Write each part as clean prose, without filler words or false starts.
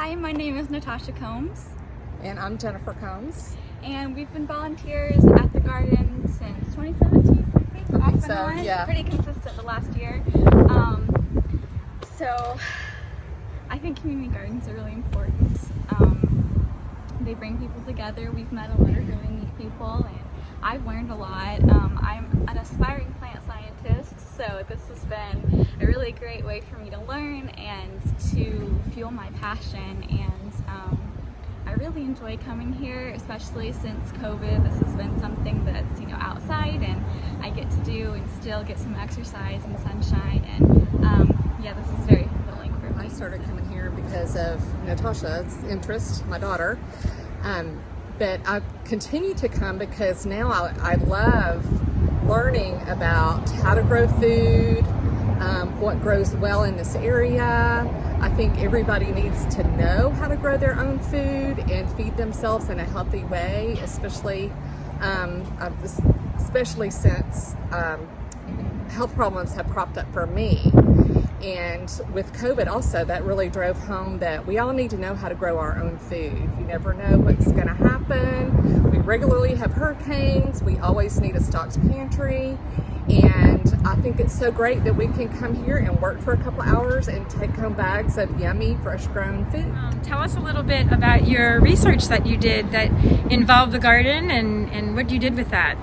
Hi, my name is Natasha Combs. And I'm Jennifer Combs. And we've been volunteers at the garden since 2017, I think. I think so, yeah. Pretty consistent the last year. So I think community gardens are really important. They bring people together. We've met a lot of really neat people, and I've learned a lot. I'm an aspiring plant scientist, so this has been a really great way for me to learn and to fuel my passion. And I really enjoy coming here, especially since COVID. This has been something that's outside, and I get to do and still get some exercise and sunshine. And yeah, this is very fulfilling for me. I started coming here because of Natasha's interest, my daughter. But I continue to come because now I love learning about how to grow food, what grows well in this area. I think everybody needs to know how to grow their own food and feed themselves in a healthy way, especially since health problems have cropped up for me. And with COVID also, that really drove home that we all need to know how to grow our own food. You never know what's going to happen. We regularly have hurricanes. We always need a stocked pantry. And I think it's so great that we can come here and work for a couple hours and take home bags of yummy, fresh grown food. Tell us a little bit about your research that you did that involved the garden and what you did with that.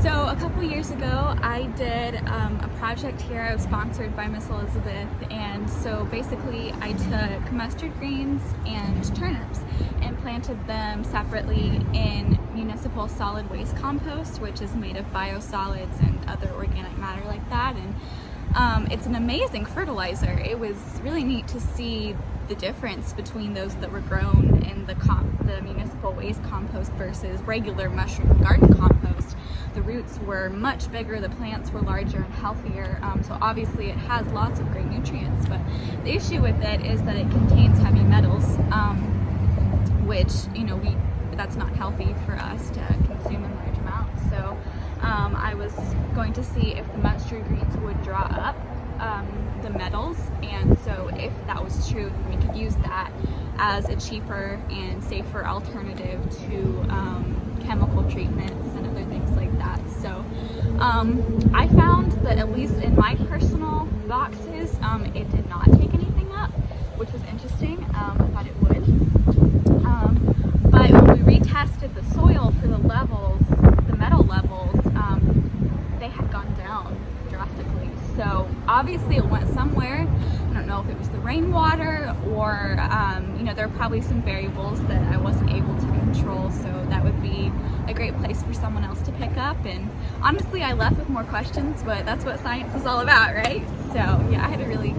So a couple years ago, I did a project here. I was sponsored by Miss Elizabeth, and so basically I took mustard greens and turnips and planted them separately in municipal solid waste compost, which is made of biosolids and other organic matter like that. And it's an amazing fertilizer. It was really neat to see the difference between those that were grown in the municipal waste compost versus regular mushroom garden compost. The roots were much bigger, the plants were larger and healthier, so obviously it has lots of great nutrients, but the issue with it is that it contains heavy metals, which, that's not healthy for us to consume in large amounts. So I was going to see if the mustard greens would draw up the metals, and so if that was true, then we could use that as a cheaper and safer alternative to chemical treatments and other things like that. So I found that at least in my personal boxes, it did not take anything up, which was interesting. I thought it would. But when we retested the soil for the levels, the metal levels, they had gone down drastically. So obviously it went somewhere. I don't know if it was the rainwater or, there are probably some variables that I wasn't able to control. So that would be a great place for someone else to pick up. And honestly, I left with more questions, but that's what science is all about, right? So yeah, I had a really